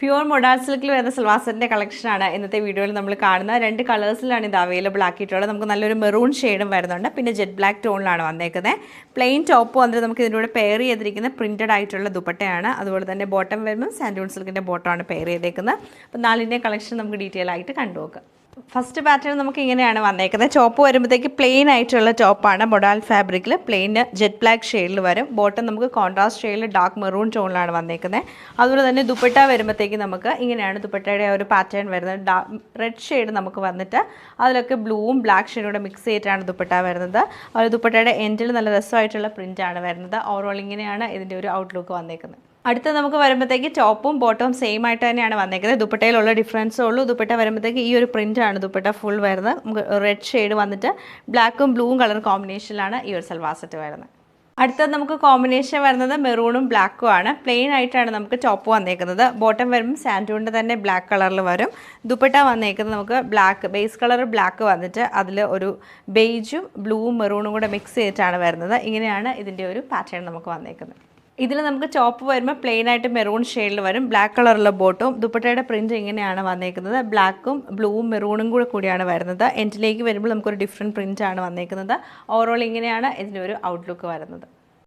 Pure modal സിൽക്കിൽ വരുന്ന സൽവാർ സെറ്റിൻ്റെ കളക്ഷനാണ് ഇന്നത്തെ വീഡിയോയിൽ നമ്മൾ കാണുന്നത്. 2 കളേഴ്സിലാണ് ഇത് അവൈലബിൾ ആക്കിയിട്ടുള്ളത്. നമുക്ക് നല്ലൊരു മെറൂൺ ഷെയ്ഡും വരുന്നുണ്ട്, പിന്നെ ജെറ്റ് ബ്ലാക്ക് ടോണിലാണ് വന്നേക്കുന്നത്. പ്ലെയിൻ ടോപ്പ് വന്നിട്ട് നമുക്ക് ഇതിലൂടെ പെയർ ചെയ്തിരിക്കുന്ന പ്രിൻറ്റഡ് ആയിട്ടുള്ള ദുപ്പട്ടയാണ്. അതുപോലെ തന്നെ ബോട്ടം വരുമ്പോൾ സാൻഡൂൺ സിൽക്കിൻ്റെ ബോട്ടമാണ് പെയർ ചെയ്തേക്കുന്നത്. അപ്പോൾ 4ൻ്റെ കളക്ഷൻ നമുക്ക് ഡീറ്റെയിൽ ആയിട്ട് കണ്ടുനോക്കാം. ഫസ്റ്റ് പാറ്റേൺ നമുക്ക് ഇങ്ങനെയാണ് വന്നേക്കുന്നത്. ടോപ്പ് വരുമ്പോഴത്തേക്ക് പ്ലെയിൻ ആയിട്ടുള്ള ടോപ്പാണ്. മൊഡാൾ ഫാബ്രിക്കിൽ പ്ലെയിൻ ജെറ്റ് ബ്ലാക്ക് ഷെയ്ഡിൽ വരും. ബോട്ടം നമുക്ക് കോൺട്രാസ്റ്റ് ഷെയ്ഡിൽ ഡാർക്ക് മെറൂൺ ടോണിലാണ് വന്നേക്കുന്നത്. അതുപോലെ തന്നെ ദുപ്പട്ട വരുമ്പോഴത്തേക്ക് നമുക്ക് ഇങ്ങനെയാണ് ദുപ്പട്ടയുടെ ഒരു പാറ്റേൺ വരുന്നത്. റെഡ് ഷെയ്ഡ് നമുക്ക് വന്നിട്ട് അതിലൊക്കെ ബ്ലൂവും ബ്ലാക്ക് ഷെയ്ഡൂടെ മിക്സ് ചെയ്തിട്ടാണ് ദുപ്പട്ട വരുന്നത്. അതുപോലെ ദുപ്പട്ടയുടെ എൻഡിൽ നല്ല രസമായിട്ടുള്ള പ്രിൻ്റാണ് വരുന്നത്. ഓവറോൾ ഇങ്ങനെയാണ് ഇതിൻ്റെ ഒരു ഔട്ട്ലുക്ക് വന്നേക്കുന്നത്. അടുത്ത നമുക്ക് വരുമ്പോഴത്തേക്ക് ടോപ്പും ബോട്ടവും സെയിം ആയിട്ട് തന്നെയാണ് വന്നേക്കുന്നത്. ദുപ്പട്ടയിലുള്ള ഡിഫറൻസേ ഉള്ളൂ. ദുപ്പട്ട വരുമ്പോഴത്തേക്ക് ഈ ഒരു പ്രിൻ്റാണ് ദുപ്പട്ട ഫുൾ വരുന്നത്. നമുക്ക് റെഡ് ഷെയ്ഡ് വന്നിട്ട് ബ്ലാക്കും ബ്ലൂവും കളർ കോമ്പിനേഷനിലാണ് ഈ ഒരു സൽവാർ സെറ്റ് വരുന്നത്. അടുത്തത് നമുക്ക് കോമ്പിനേഷൻ വരുന്നത് മെറൂണും ബ്ലാക്കും ആണ്. പ്ലെയിൻ ആയിട്ടാണ് നമുക്ക് ടോപ്പ് വന്നേക്കുന്നത്. ബോട്ടം വരുമ്പോൾ സാൻഡൂണിൻ്റെ തന്നെ ബ്ലാക്ക് കളറിൽ വരും. ദുപ്പട്ട വന്നേക്കുന്നത് നമുക്ക് ബ്ലാക്ക് ബേസ് കളർ ബ്ലാക്ക് വന്നിട്ട് അതിൽ ഒരു ബേജും ബ്ലൂവും മെറൂണും കൂടെ മിക്സ് ചെയ്തിട്ടാണ് വരുന്നത്. ഇങ്ങനെയാണ് ഇതിൻ്റെ ഒരു പാറ്റേൺ നമുക്ക് വന്നേക്കുന്നത്. ഇതിൽ നമുക്ക് ടോപ്പ് വരുമ്പോൾ പ്ലെയിൻ ആയിട്ട് മെറൂൺ ഷെയ്ഡിൽ വരും. ബ്ലാക്ക് കളറുള്ള ബോട്ടും ദുപ്പട്ടയുടെ പ്രിൻറ്റ് ഇങ്ങനെയാണ് വന്നേക്കുന്നത്. ബ്ലാക്കും ബ്ലൂവും മെറൂണും കൂടിയാണ് വരുന്നത്. എൻഡിലേക്ക് വരുമ്പോൾ നമുക്കൊരു ഡിഫറെൻറ്റ് പ്രിൻ്റാണ് വന്നേക്കുന്നത്. ഓവറോൾ ഇങ്ങനെയാണ് ഇതിൻ്റെ ഒരു ഔട്ട്ലുക്ക് വരുന്നത്.